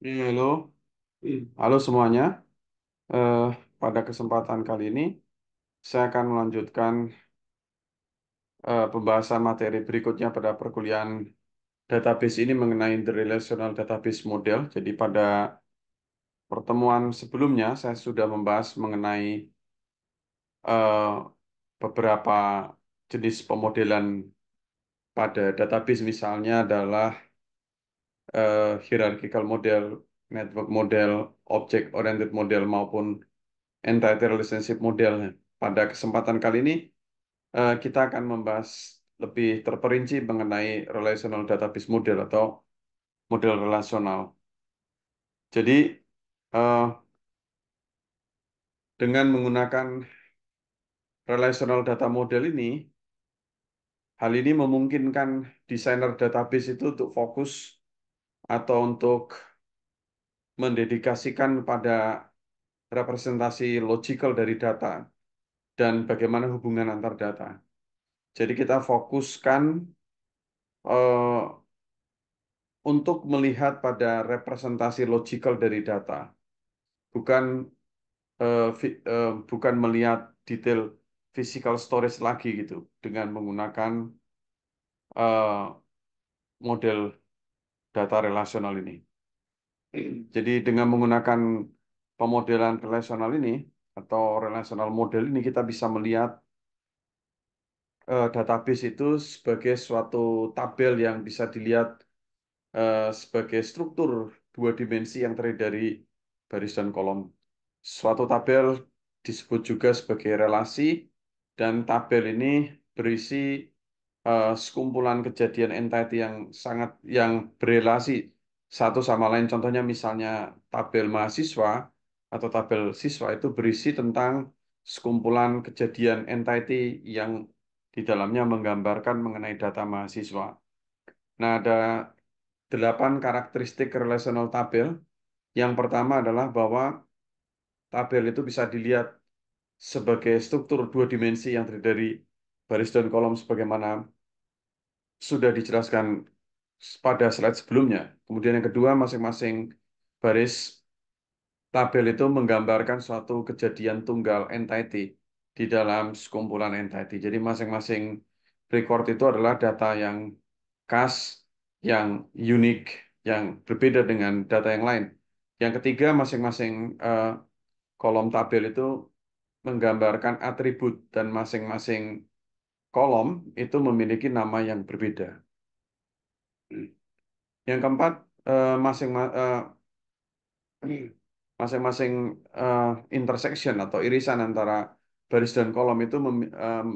Halo, halo semuanya. Eh, Pada kesempatan kali ini, saya akan melanjutkan pembahasan materi berikutnya pada perkuliahan database ini mengenai the relational database model. Jadi pada pertemuan sebelumnya, saya sudah membahas mengenai eh, beberapa jenis pemodelan pada database, misalnya adalah hierarchical model, network model, object oriented model maupun entity relationship model. Pada kesempatan kali ini kita akan membahas lebih terperinci mengenai relational database model atau model relasional. Jadi eh, dengan menggunakan relational data model ini, hal ini memungkinkan desainer database itu untuk fokus atau untuk mendedikasikan pada representasi logical dari data dan bagaimana hubungan antar data. Jadi kita fokuskan eh, untuk melihat pada representasi logical dari data, bukan bukan melihat detail physical storage lagi gitu dengan menggunakan eh, model data relasional ini. Jadi dengan menggunakan pemodelan relasional ini atau relational model ini kita bisa melihat database itu sebagai suatu tabel yang bisa dilihat sebagai struktur dua dimensi yang terdiri dari baris dan kolom. Suatu tabel disebut juga sebagai relasi, dan tabel ini berisi sekumpulan kejadian entity yang berelasi satu sama lain. Contohnya misalnya tabel mahasiswa atau tabel siswa itu berisi tentang sekumpulan kejadian entity yang di dalamnya menggambarkan mengenai data mahasiswa. Nah, ada 8 karakteristik relational tabel. Yang pertama adalah bahwa tabel itu bisa dilihat sebagai struktur dua dimensi yang terdiri dari baris dan kolom sebagaimana sudah dijelaskan pada slide sebelumnya. Kemudian yang kedua, masing-masing baris tabel itu menggambarkan suatu kejadian tunggal entity di dalam sekumpulan entity. Jadi masing-masing record itu adalah data yang khas, yang unik, yang berbeda dengan data yang lain. Yang ketiga, masing-masing eh, kolom tabel itu menggambarkan atribut dan masing-masing kolom itu memiliki nama yang berbeda. Yang keempat, eh, masing masing-masing eh, intersection atau irisan antara baris dan kolom itu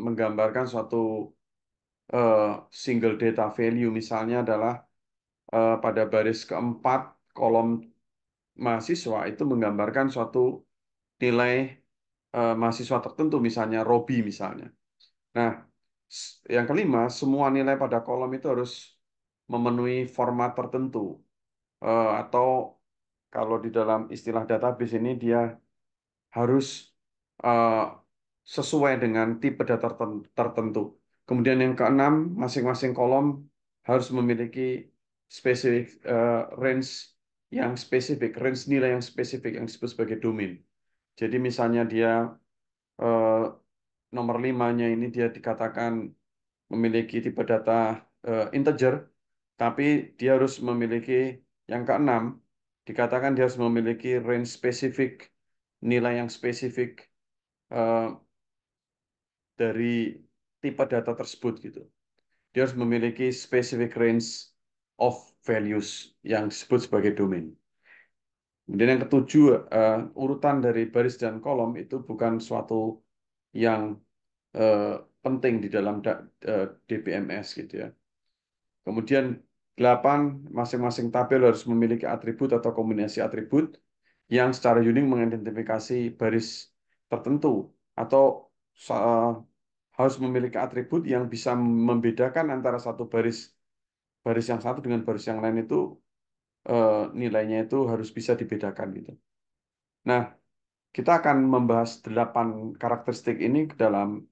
menggambarkan suatu eh, single data value. Misalnya adalah pada baris keempat kolom mahasiswa itu menggambarkan suatu nilai mahasiswa tertentu, misalnya Robi misalnya. Nah, yang kelima, semua nilai pada kolom itu harus memenuhi format tertentu. Atau kalau di dalam istilah database ini dia harus eh, sesuai dengan tipe data tertentu. Kemudian yang keenam, masing-masing kolom harus memiliki spesifik range yang spesifik, range nilai yang spesifik yang disebut sebagai domain. Jadi misalnya dia eh, nomor limanya ini dia dikatakan memiliki tipe data integer, tapi dia harus memiliki yang keenam, dikatakan dia harus memiliki range spesifik, nilai yang spesifik eh, dari tipe data tersebut gitu. Dia harus memiliki specific range of values yang disebut sebagai domain. Kemudian yang ketujuh, urutan dari baris dan kolom itu bukan suatu yang eh, penting di dalam DBMS gitu ya. Kemudian 8, masing-masing tabel harus memiliki atribut atau kombinasi atribut yang secara unik mengidentifikasi baris tertentu, atau harus memiliki atribut yang bisa membedakan antara satu baris baris yang satu dengan baris yang lain itu nilainya itu harus bisa dibedakan gitu. Nah, kita akan membahas 8 karakteristik ini ke dalam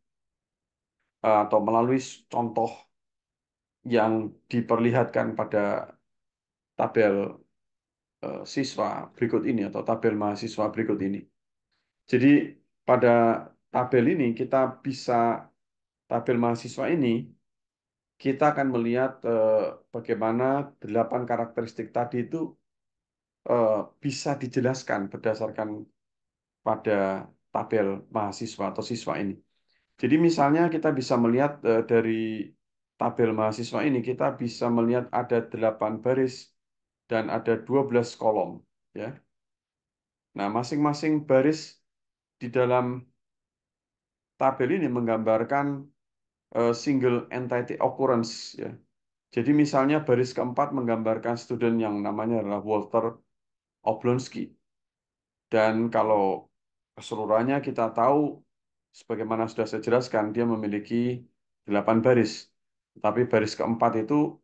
atau melalui contoh yang diperlihatkan pada tabel siswa berikut ini atau tabel mahasiswa berikut ini. Jadi pada tabel ini kita bisa tabel mahasiswa ini kita akan melihat bagaimana 8 karakteristik tadi itu eh, bisa dijelaskan berdasarkan pada tabel mahasiswa atau siswa ini. Jadi misalnya kita bisa melihat dari tabel mahasiswa ini kita bisa melihat ada 8 baris dan ada 12 kolom, ya. Nah, masing-masing baris di dalam tabel ini menggambarkan single entity occurrence, ya. Jadi misalnya baris keempat menggambarkan student yang namanya adalah Walter Oblonsky. Dan kalau keseluruhannya kita tahu, sebagaimana sudah saya jelaskan, dia memiliki 8 baris. Tapi baris keempat itu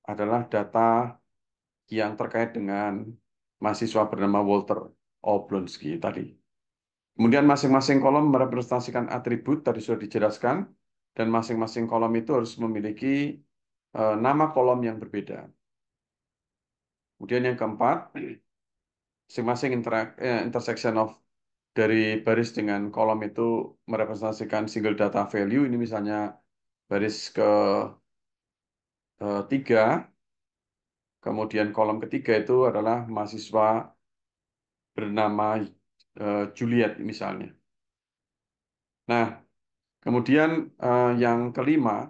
adalah data yang terkait dengan mahasiswa bernama Walter Oblonsky tadi. Kemudian masing-masing kolom merepresentasikan atribut, tadi sudah dijelaskan, dan masing-masing kolom itu harus memiliki nama kolom yang berbeda. Kemudian yang keempat, masing-masing intersection of dari baris dengan kolom itu merepresentasikan single data value. Ini misalnya baris ketiga, kemudian kolom ketiga itu adalah mahasiswa bernama Juliet misalnya. Nah, kemudian yang kelima,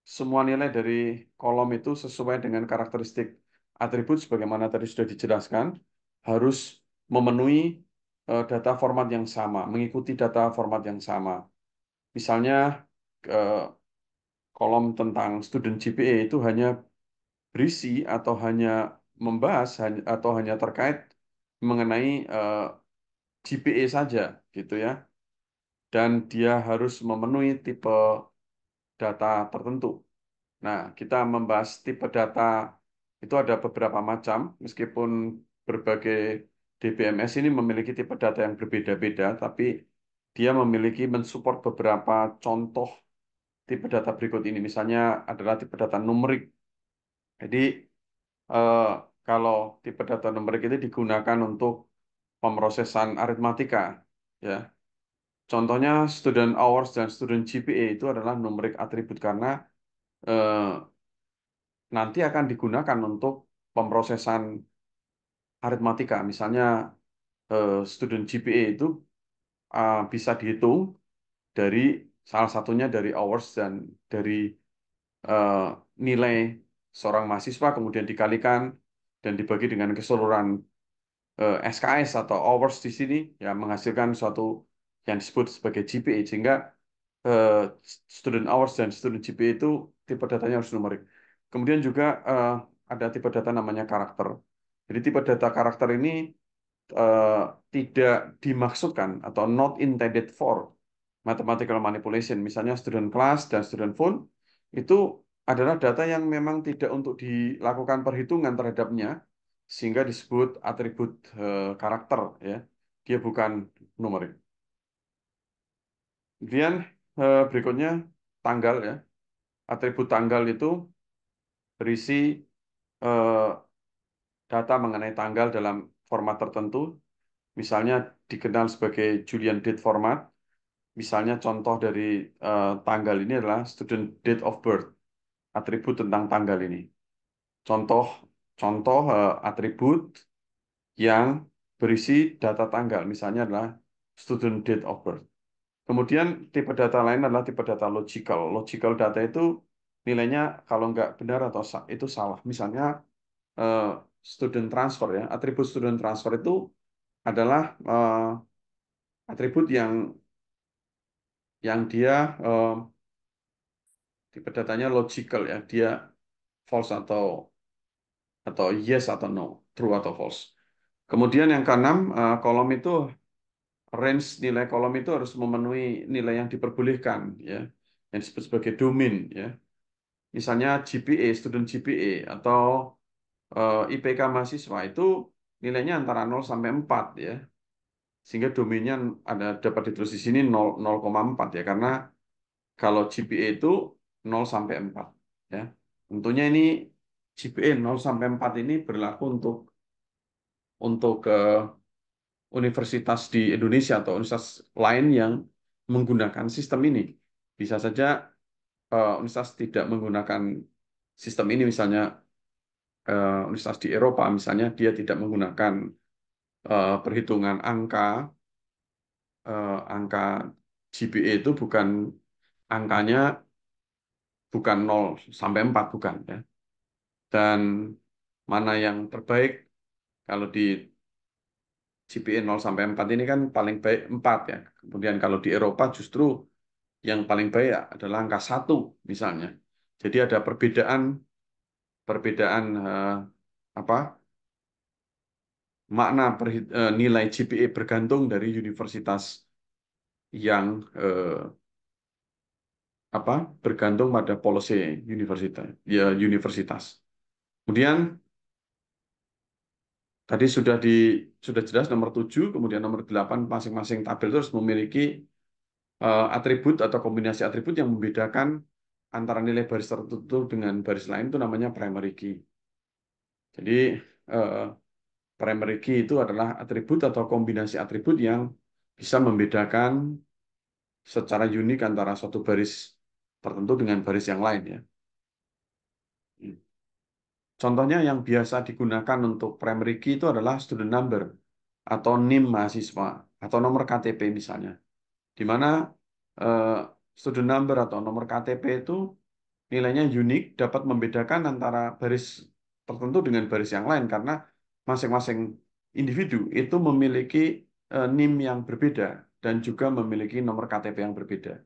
semua nilai dari kolom itu sesuai dengan karakteristik atribut sebagaimana tadi sudah dijelaskan, harus memenuhi data format yang sama, mengikuti data format yang sama. Misalnya eh, kolom tentang student GPA itu hanya berisi atau hanya membahas atau hanya terkait mengenai GPA saja gitu ya. Dan dia harus memenuhi tipe data tertentu. Nah, kita membahas tipe data itu ada beberapa macam, meskipun berbagai DBMS ini memiliki tipe data yang berbeda-beda, tapi dia memiliki mensupport beberapa contoh tipe data berikut ini. Misalnya adalah tipe data numerik. Jadi, eh, kalau tipe data numerik itu digunakan untuk pemrosesan aritmatika, ya. Contohnya student hours dan student GPA itu adalah numerik atribut karena eh, nanti akan digunakan untuk pemrosesan aritmatika. Misalnya student GPA itu bisa dihitung dari salah satunya dari hours dan dari eh, nilai seorang mahasiswa kemudian dikalikan dan dibagi dengan keseluruhan SKS atau hours di sini ya menghasilkan suatu yang disebut sebagai GPA sehingga eh, student hours dan student GPA itu tipe datanya harus numerik. Kemudian juga ada tipe data namanya karakter. Jadi tipe data karakter ini eh, tidak dimaksudkan atau not intended for mathematical manipulation. Misalnya student class dan student phone itu adalah data yang memang tidak untuk dilakukan perhitungan terhadapnya sehingga disebut atribut karakter ya. Dia bukan numerik. Kemudian berikutnya tanggal ya. Atribut tanggal itu berisi eh, data mengenai tanggal dalam format tertentu. Misalnya dikenal sebagai Julian date format. Misalnya contoh dari tanggal ini adalah student date of birth, atribut tentang tanggal ini. Contoh contoh atribut yang berisi data tanggal, misalnya adalah student date of birth. Kemudian tipe data lain adalah tipe data logical. Logical data itu nilainya kalau nggak benar atau itu salah. Misalnya eh, student transfer ya, atribut student transfer itu adalah atribut yang dia tipe datanya logical ya, dia false atau yes atau no, true atau false. Kemudian yang keenam, kolom itu range nilai kolom itu harus memenuhi nilai yang diperbolehkan ya, yang disebut sebagai domain ya. Misalnya GPA, student GPA atau IPK mahasiswa itu nilainya antara 0 sampai 4 ya. Sehingga domainnya ada dapat ditulis di sini 0,4 ya karena kalau GPA itu 0 sampai 4 ya. Tentunya ini GPA 0 sampai 4 ini berlaku untuk untuk universitas di Indonesia atau universitas lain yang menggunakan sistem ini. Bisa saja universitas tidak menggunakan sistem ini, misalnya universitas di Eropa, misalnya dia tidak menggunakan perhitungan angka GPA itu bukan angkanya bukan 0 sampai 4 bukan ya. Dan mana yang terbaik kalau di GPA 0 sampai 4 ini kan paling baik 4 ya. Kemudian kalau di Eropa justru yang paling baik adalah angka 1 misalnya. Jadi ada perbedaan perbedaan apa makna nilai GPA bergantung dari universitas yang apa bergantung pada policy universitas ya universitas. Kemudian tadi sudah jelas nomor 7, kemudian nomor 8 masing-masing tabel itu harus memiliki atribut atau kombinasi atribut yang membedakan antara nilai baris tertentu dengan baris lain, itu namanya primary key. Jadi eh, primary key itu adalah atribut atau kombinasi atribut yang bisa membedakan secara unik antara suatu baris tertentu dengan baris yang lain ya. Contohnya yang biasa digunakan untuk primary key itu adalah student number atau NIM mahasiswa atau nomor KTP misalnya, di mana eh, student number atau nomor KTP itu nilainya unik, dapat membedakan antara baris tertentu dengan baris yang lain karena masing-masing individu itu memiliki NIM yang berbeda dan juga memiliki nomor KTP yang berbeda.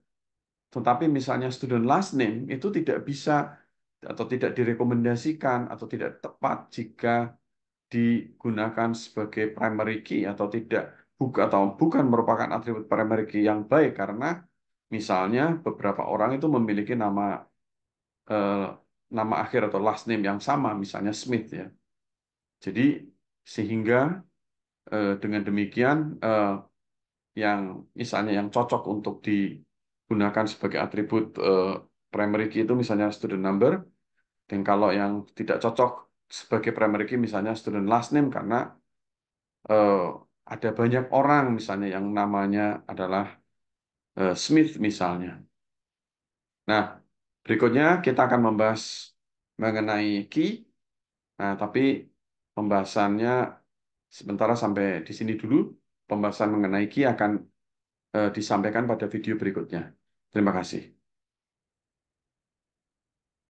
Tetapi misalnya student last name itu tidak bisa atau tidak direkomendasikan atau tidak tepat jika digunakan sebagai primary key atau tidak atau bukan merupakan atribut primary key yang baik karena misalnya beberapa orang itu memiliki eh, nama akhir atau last name yang sama, misalnya Smith ya. Jadi sehingga dengan demikian yang misalnya yang cocok untuk digunakan sebagai atribut primary key itu misalnya student number, dan kalau yang tidak cocok sebagai primary key misalnya student last name karena eh, ada banyak orang misalnya yang namanya adalah Smith misalnya. Nah, berikutnya kita akan membahas mengenai key. Nah, tapi pembahasannya sementara sampai di sini dulu. Pembahasan mengenai key akan disampaikan pada video berikutnya. Terima kasih.